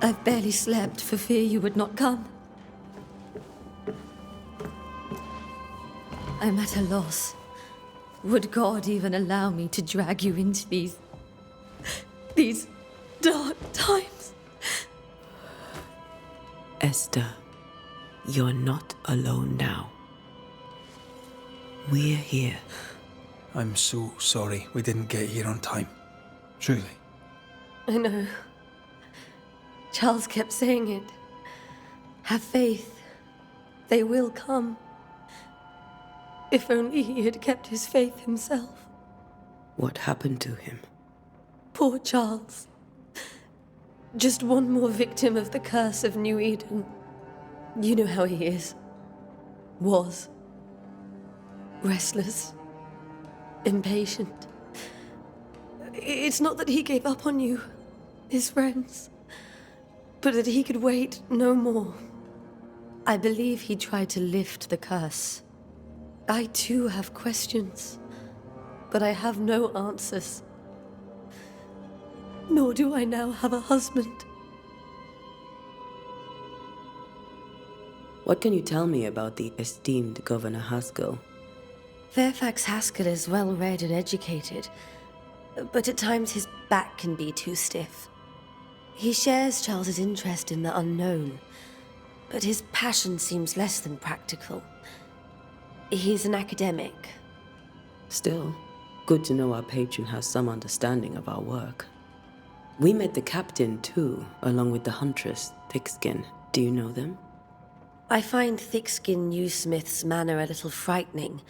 I've barely slept for fear you would not come. I'm at a loss. Would God even allow me to drag you into these dark times? Esther, you're not alone now. We're here. I'm so sorry we didn't get here on time. Truly. I know. Charles kept saying it. Have faith. They will come. If only he had kept his faith himself. What happened to him? Poor Charles. Just one more victim of the curse of New Eden. You know how he is. Was. Restless. Impatient. It's not that he gave up on you, his friends, but that he could wait no more. I believe he tried to lift the curse. I too have questions, but I have no answers. Nor do I now have a husband. What can you tell me about the esteemed Governor Haskell? Fairfax Haskell is well-read and educated, but at times his back can be too stiff. He shares Charles's interest in the unknown, but his passion seems less than practical. He's an academic. Still, good to know our patron has some understanding of our work. We met the captain too, along with the huntress, Thickskin. Do you know them? I find Thickskin Newsmith's manner a little frightening,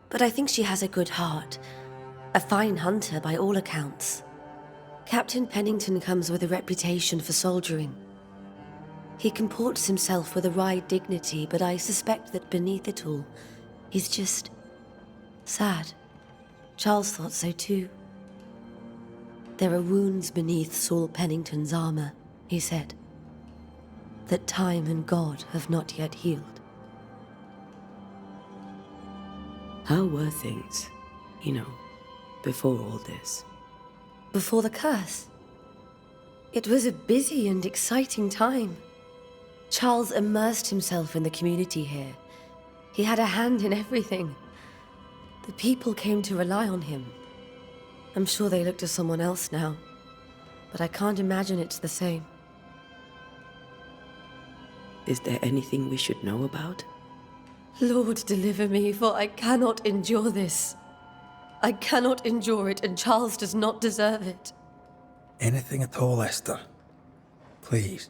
but I think she has a good heart. A fine hunter by all accounts. Captain Pennington comes with a reputation for soldiering. He comports himself with a wry dignity, but I suspect that beneath it all, he's just sad. Charles thought so too. There are wounds beneath Saul Pennington's armor, he said, that time and God have not yet healed. How were things, before all this? Before the curse? It was a busy and exciting time. Charles immersed himself in the community here. He had a hand in everything. The people came to rely on him. I'm sure they look to someone else now, but I can't imagine it's the same. Is there anything we should know about? Lord, deliver me, for I cannot endure this. I cannot endure it, and Charles does not deserve it. Anything at all, Esther. Please.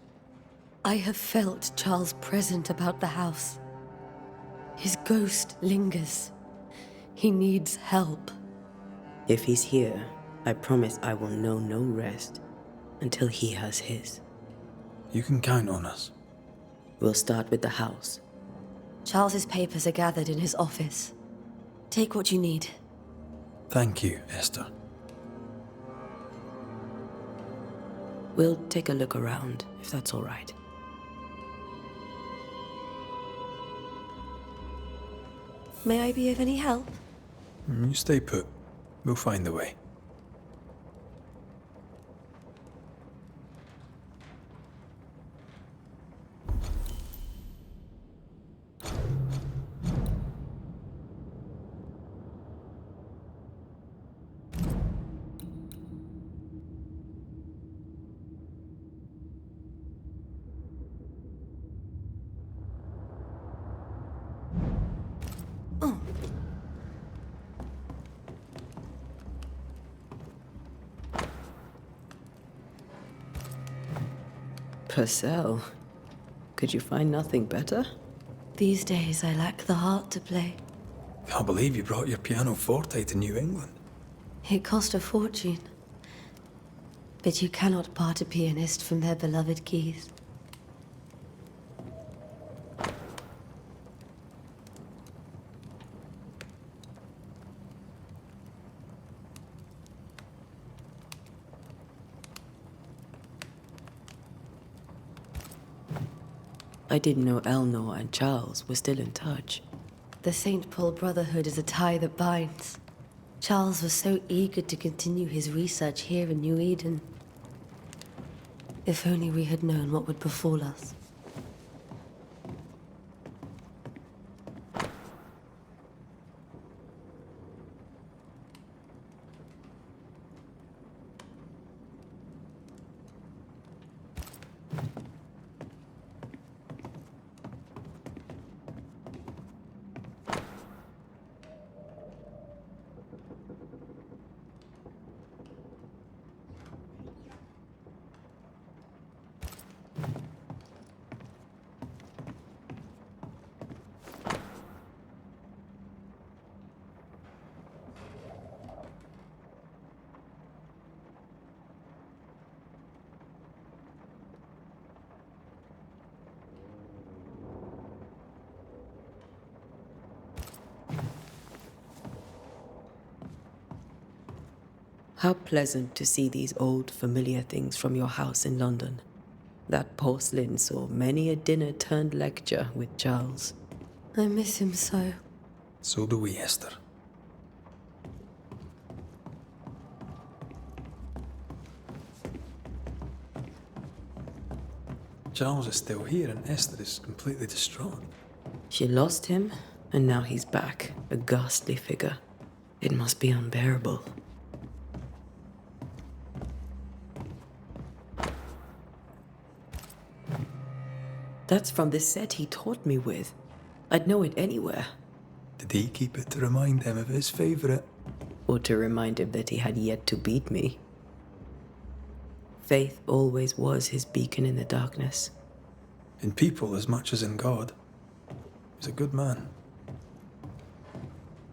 I have felt Charles present about the house. His ghost lingers. He needs help. If he's here, I promise I will know no rest until he has his. You can count on us. We'll start with the house. Charles's papers are gathered in his office. Take what you need. Thank you, Esther. We'll take a look around, if that's all right. May I be of any help? You stay put. We'll find a way. Purcell, could you find nothing better? These days I lack the heart to play. Can't believe you brought your pianoforte to New England. It cost a fortune. But you cannot part a pianist from their beloved keys. I didn't know Eleanor and Charles were still in touch. The St. Paul Brotherhood is a tie that binds. Charles was so eager to continue his research here in New Eden. If only we had known what would befall us. How pleasant to see these old, familiar things from your house in London. That porcelain saw many a dinner-turned-lecture with Charles. I miss him so. So do we, Esther. Charles is still here and Esther is completely distraught. She lost him, and now he's back, a ghastly figure. It must be unbearable. That's from the set he taught me with. I'd know it anywhere. Did he keep it to remind him of his favourite? Or to remind him that he had yet to beat me. Faith always was his beacon in the darkness. In people as much as in God. He's a good man.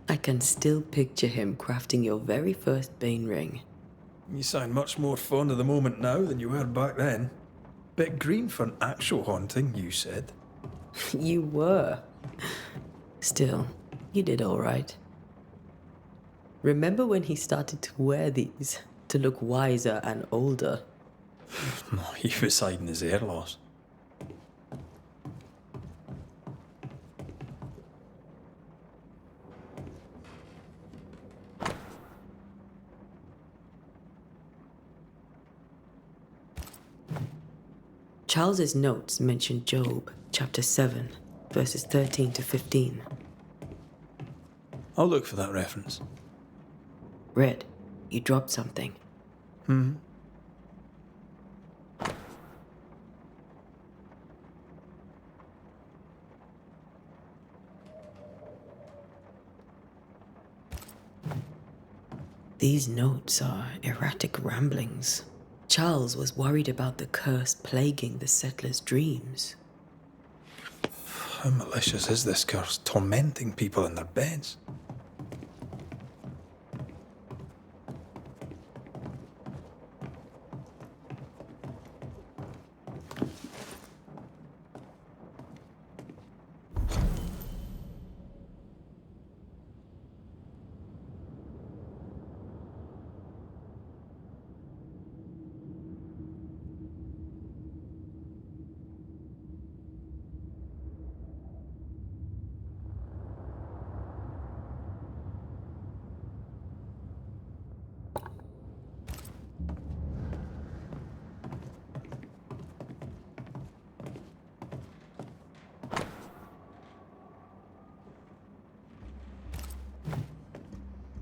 I can still picture him crafting your very first Bane ring. You sound much more fond of the moment now than you were back then. Bit green for an actual haunting, you said. You were. Still, you did all right. Remember when he started to wear these to look wiser and older? No, he was hiding his hair loss. Charles's notes mention Job, chapter 7, verses 13 to 15. I'll look for that reference. Red, you dropped something. These notes are erratic ramblings. Charles was worried about the curse plaguing the settlers' dreams. How malicious is this curse, tormenting people in their beds?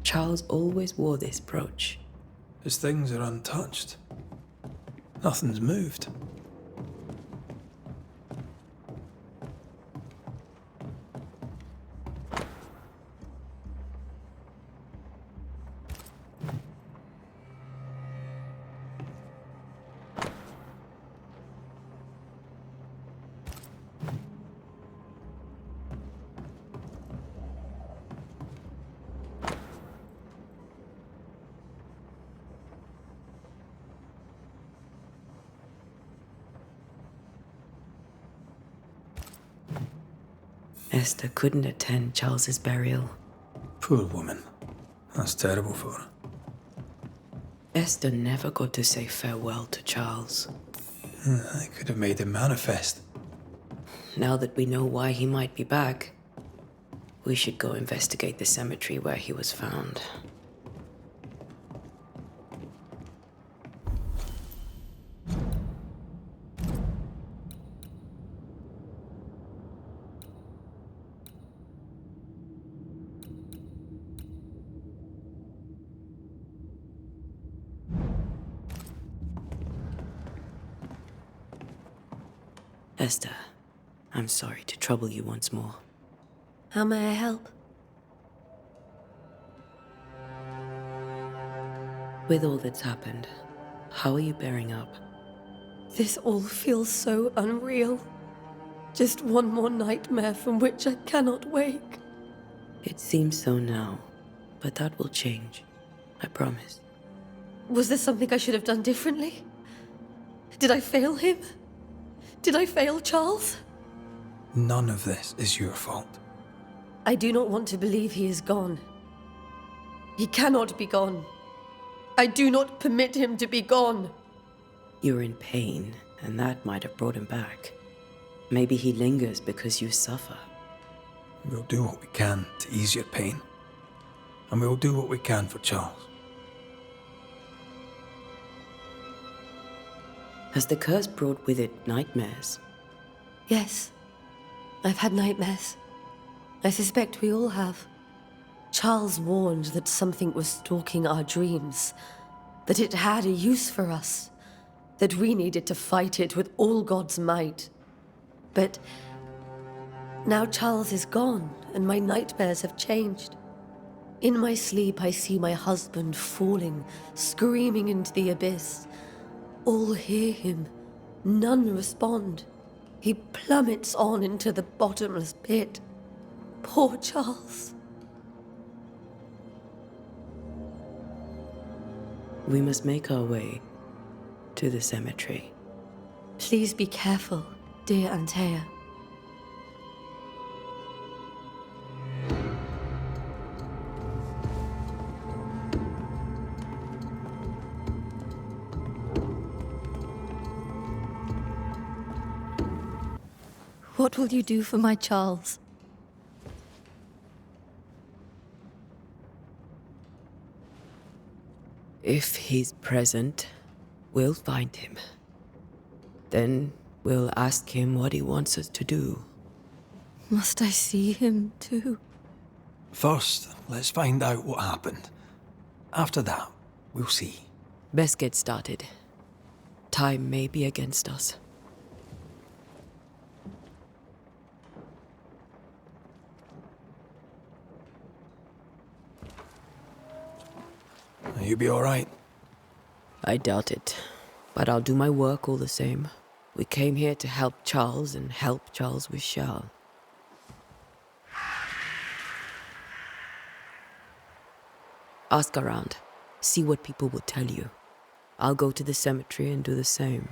Charles always wore this brooch. His things are untouched. Nothing's moved. Esther couldn't attend Charles's burial. Poor woman. That's terrible for her. Esther never got to say farewell to Charles. I could have made him manifest. Now that we know why he might be back, we should go investigate the cemetery where he was found. Esther, I'm sorry to trouble you once more. How may I help? With all that's happened, how are you bearing up? This all feels so unreal. Just one more nightmare from which I cannot wake. It seems so now, but that will change. I promise. Was there something I should have done differently? Did I fail him? Did I fail Charles? None of this is your fault. I do not want to believe he is gone. He cannot be gone. I do not permit him to be gone. You're in pain, and that might have brought him back. Maybe he lingers because you suffer. We'll do what we can to ease your pain. And we'll do what we can for Charles. Has the curse brought with it nightmares? Yes, I've had nightmares. I suspect we all have. Charles warned that something was stalking our dreams, that it had a use for us, that we needed to fight it with all God's might. But now Charles is gone, and my nightmares have changed. In my sleep, I see my husband falling, screaming into the abyss. All hear him, none respond. He plummets on into the bottomless pit. Poor Charles. We must make our way to the cemetery. Please be careful, dear Antea. What will you do for my Charles? If he's present, we'll find him. Then we'll ask him what he wants us to do. Must I see him too? First, let's find out what happened. After that, we'll see. Best get started. Time may be against us. You be all right? I doubt it, but I'll do my work all the same. We came here to help Charles, and help Charles we shall. Ask around. See what people will tell you. I'll go to the cemetery and do the same.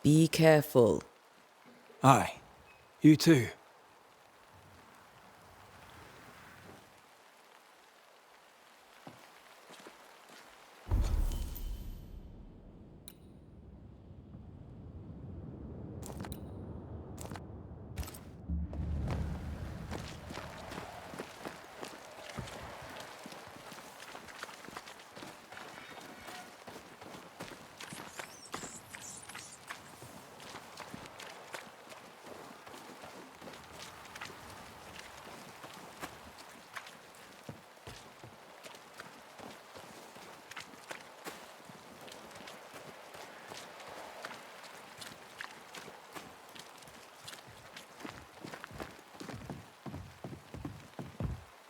Be careful. Aye. You too.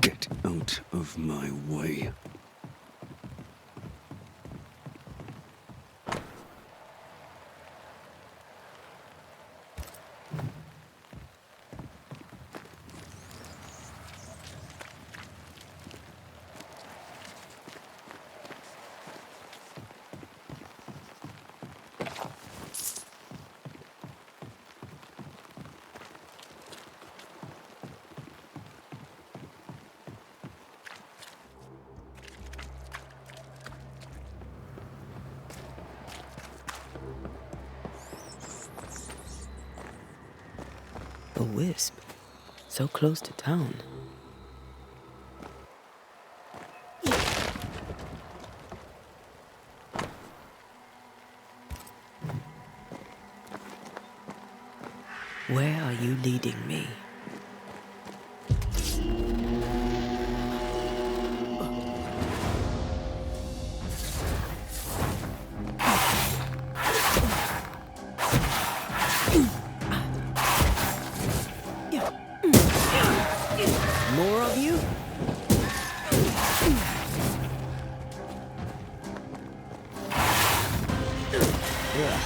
Get out of my way. A wisp. So close to town. Where are you leading me? More of you? Ugh,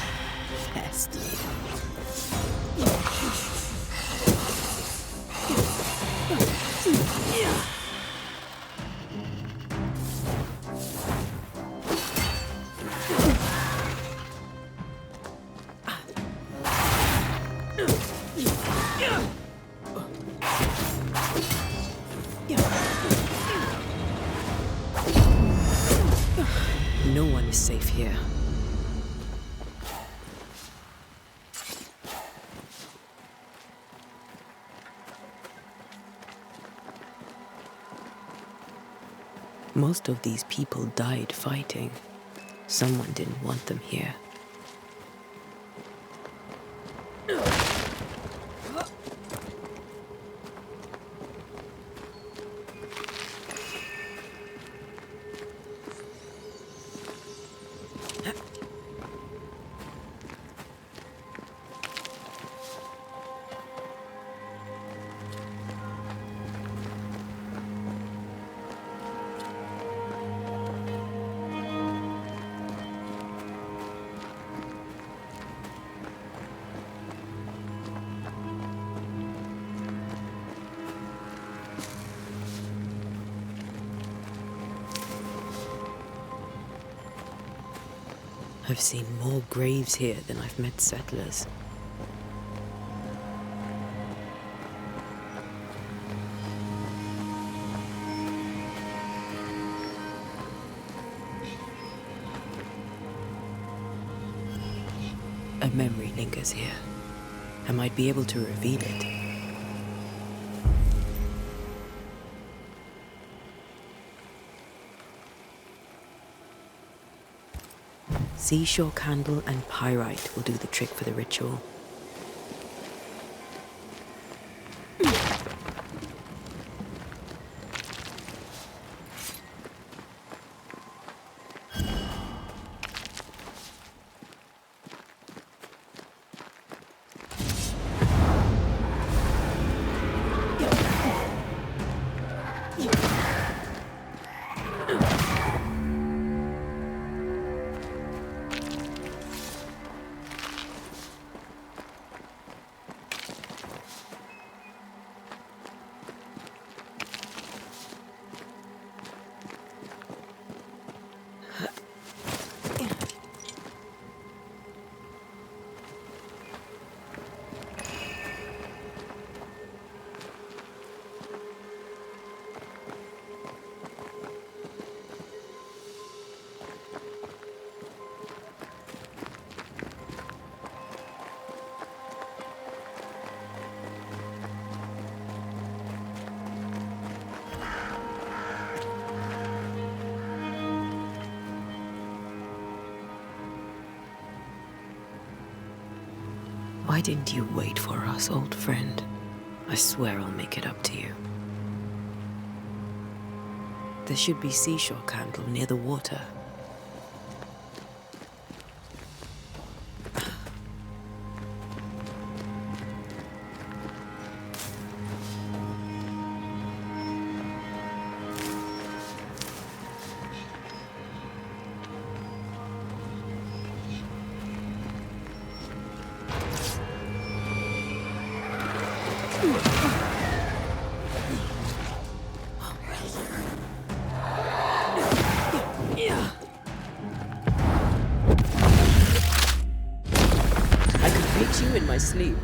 pest. No one is safe here. Most of these people died fighting. Someone didn't want them here. I've seen more graves here than I've met settlers. A memory lingers here. I might be able to reveal it. Seashore candle and pyrite will do the trick for the ritual. Why didn't you wait for us, old friend? I swear I'll make it up to you. There should be seashore candle near the water. I could reach you in my sleep.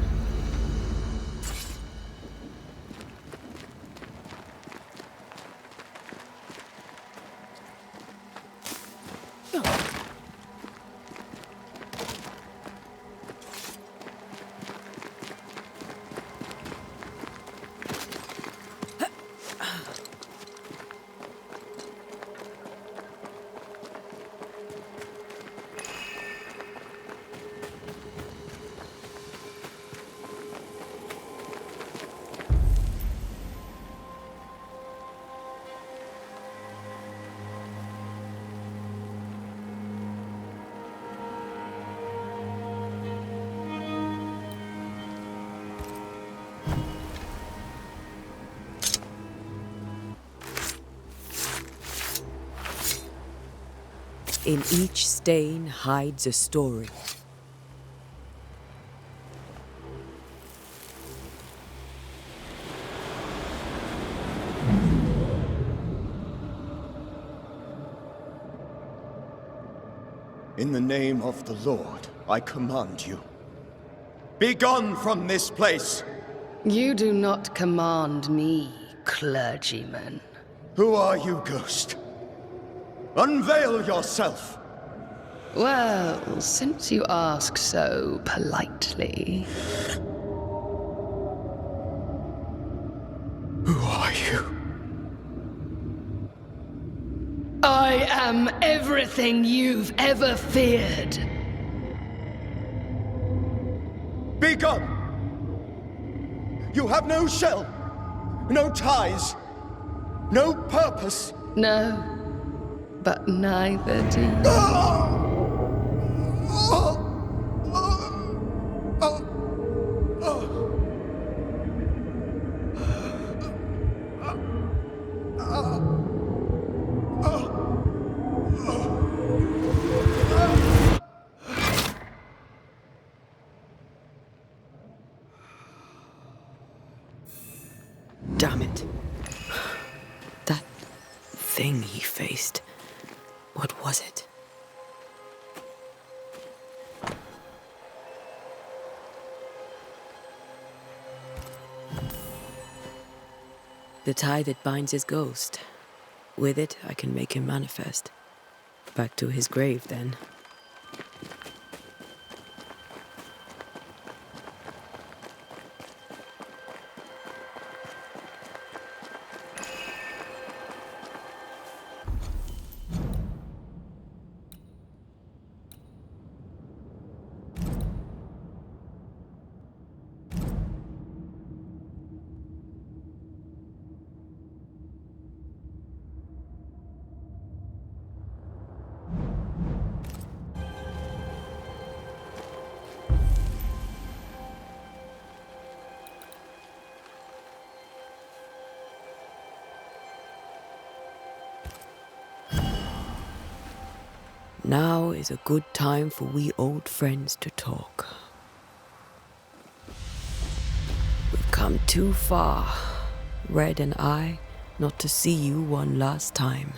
In each stain hides a story. In the name of the Lord, I command you. Be gone from this place! You do not command me, clergyman. Who are you, ghost? Unveil yourself! Well, since you ask so politely. Who are you? I am everything you've ever feared. Be gone! You have no shell, no ties, no purpose. No, but neither do you. Damn it. That thing he faced. What was it? The tie that binds his ghost. With it, I can make him manifest. Back to his grave, then. Now is a good time for we old friends to talk. We've come too far, Red and I, not to see you one last time.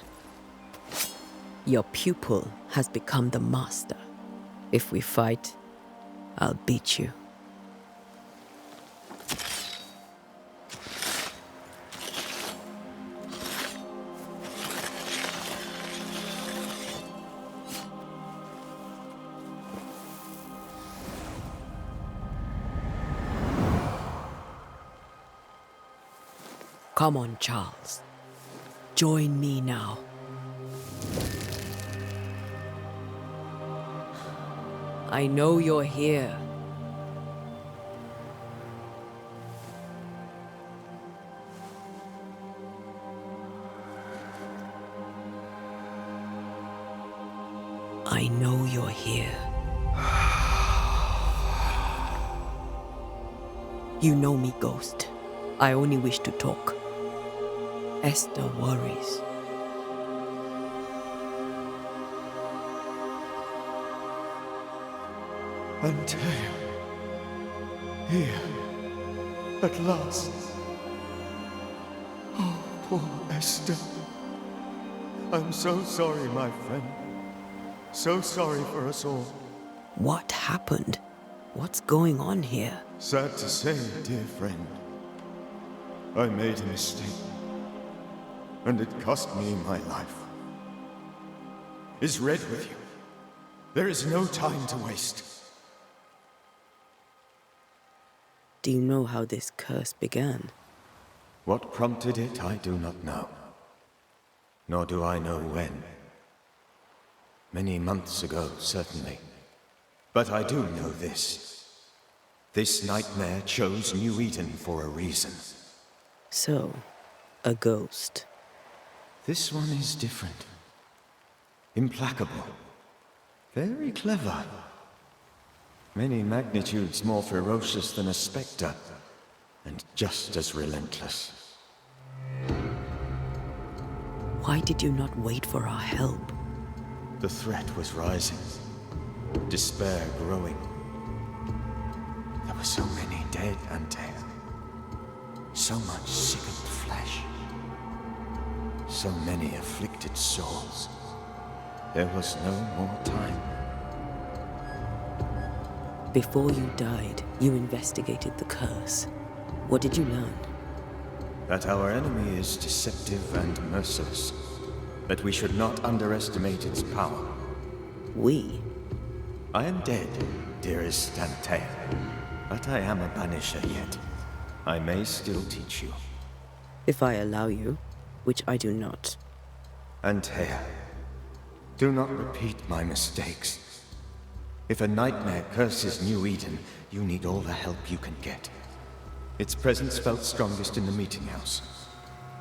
Your pupil has become the master. If we fight, I'll beat you. Come on, Charles. Join me now. I know you're here. I know you're here. You know me, Ghost. I only wish to talk. Esther worries. Until here, at last. Oh, poor Esther. I'm so sorry, my friend. So sorry for us all. What happened? What's going on here? Sad to say, dear friend, I made a mistake. And it cost me my life. Is Red with you? There is no time to waste. Do you know how this curse began? What prompted it, I do not know. Nor do I know when. Many months ago, certainly. But I do know this. This nightmare chose New Eden for a reason. So, a ghost. This one is different. Implacable. Very clever. Many magnitudes more ferocious than a spectre, and just as relentless. Why did you not wait for our help? The threat was rising, despair growing. There were so many dead, Antea. So much sickened flesh. So many afflicted souls. There was no more time. Before you died, you investigated the curse. What did you learn? That our enemy is deceptive and merciless. That we should not underestimate its power. We? I am dead, dearest Antea. But I am a Banisher yet. I may still teach you. If I allow you, which I do not. Antea, do not repeat my mistakes. If a nightmare curses New Eden, you need all the help you can get. Its presence felt strongest in the meeting house.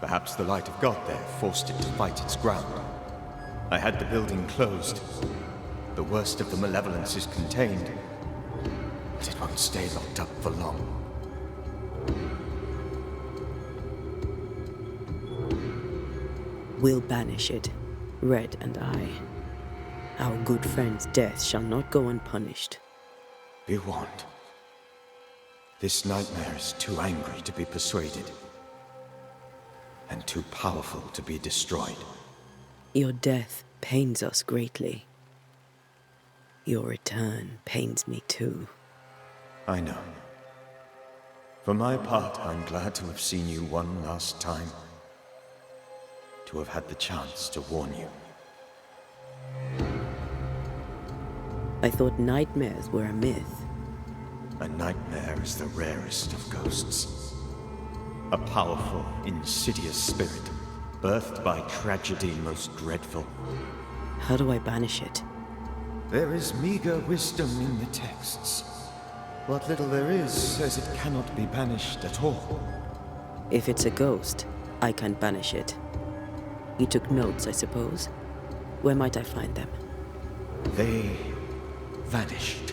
Perhaps the light of God there forced it to fight its ground. I had the building closed. The worst of the malevolence is contained, but it won't stay locked up for long. We'll banish it, Red and I. Our good friend's death shall not go unpunished. Be warned. This nightmare is too angry to be persuaded, and too powerful to be destroyed. Your death pains us greatly. Your return pains me too. I know. For my part, I'm glad to have seen you one last time. To have had the chance to warn you. I thought nightmares were a myth. A nightmare is the rarest of ghosts. A powerful, insidious spirit, birthed by tragedy most dreadful. How do I banish it? There is meager wisdom in the texts. What little there is says it cannot be banished at all. If it's a ghost, I can't banish it. You took notes, I suppose? Where might I find them? They vanished.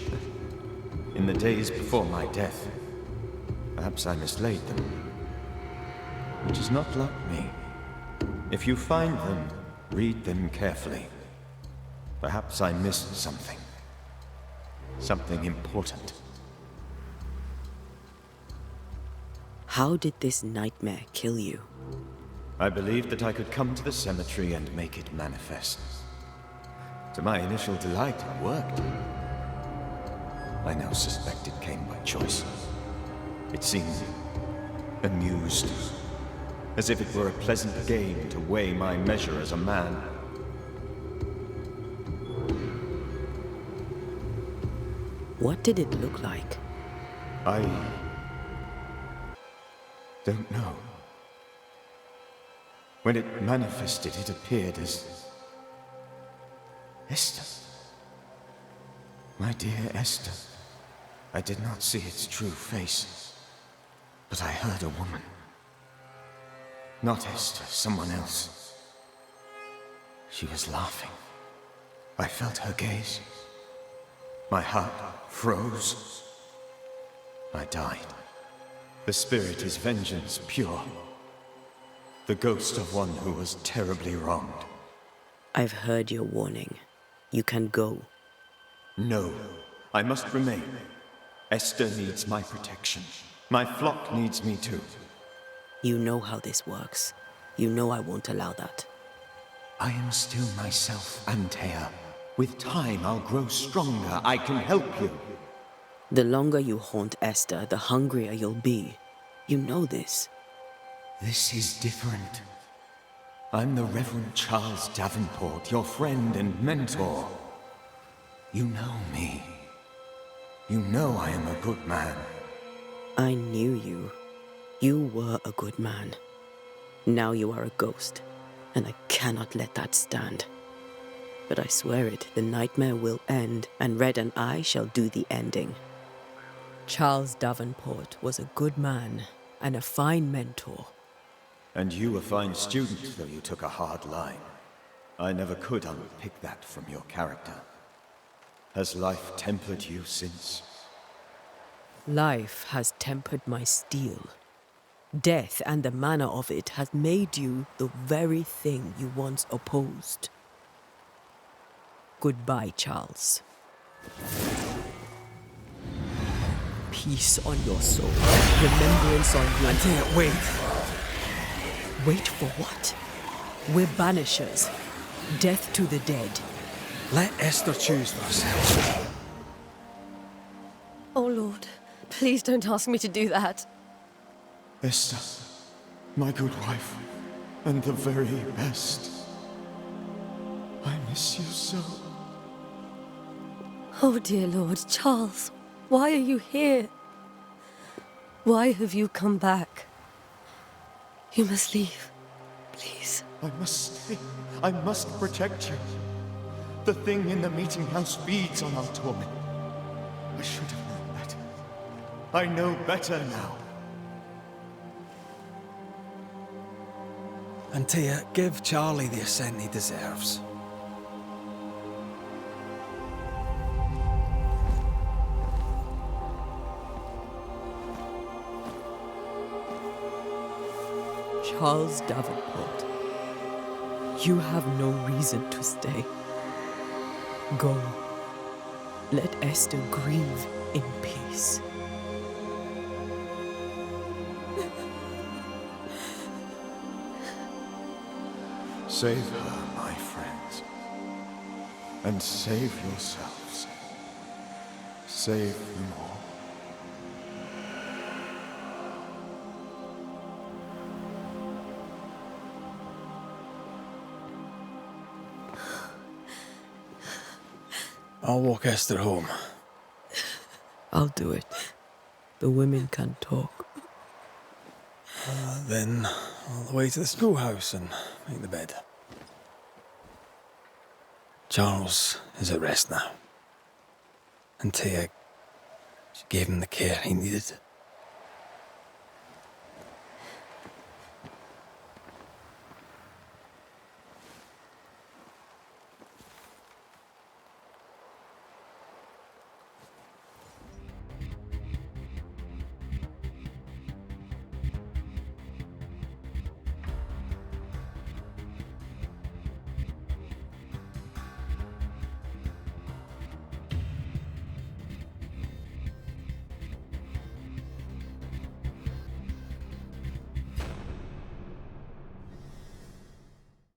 In the days before my death. Perhaps I mislaid them. Which is not like me. If you find them, read them carefully. Perhaps I missed something. Something important. How did this nightmare kill you? I believed that I could come to the cemetery and make it manifest. To my initial delight, it worked. I now suspect it came by choice. It seemed amused, as if it were a pleasant game to weigh my measure as a man. What did it look like? I don't know. When it manifested, it appeared as Esther. My dear Esther. I did not see its true face, but I heard a woman. Not Esther, someone else. She was laughing. I felt her gaze. My heart froze. I died. The spirit is vengeance pure. The ghost of one who was terribly wronged. I've heard your warning. You can go. No, I must remain. Esther needs my protection. My flock needs me too. You know how this works. You know I won't allow that. I am still myself, Antea. With time, I'll grow stronger. I can help you. The longer you haunt Esther, the hungrier you'll be. You know this. This is different. I'm the Reverend Charles Davenport, your friend and mentor. You know me. You know I am a good man. I knew you. You were a good man. Now you are a ghost, and I cannot let that stand. But I swear it, the nightmare will end, and Red and I shall do the ending. Charles Davenport was a good man and a fine mentor. And you a fine student, though you took a hard line. I never could unpick that from your character. Has life tempered you since? Life has tempered my steel. Death and the manner of it has made you the very thing you once opposed. Goodbye, Charles. Peace on your soul. Remembrance on your... Antea, wait! Wait for what? We're banishers. Death to the dead. Let Esther choose for herself. Oh, Lord. Please don't ask me to do that. Esther, my good wife, and the very best. I miss you so. Oh, dear Lord. Charles, why are you here? Why have you come back? You must leave. Please. I must stay. I must protect you. The thing in the meeting house feeds on our torment. I should have known better. I know better now. Antea, give Charlie the ascent he deserves. Charles Davenport, you have no reason to stay. Go. Let Esther grieve in peace. Save her, my friends. And save yourselves. Save them all. I'll walk Esther home. I'll do it. The women can talk. Then all the way to the schoolhouse and make the bed. Charles is at rest now. Antea, she gave him the care he needed.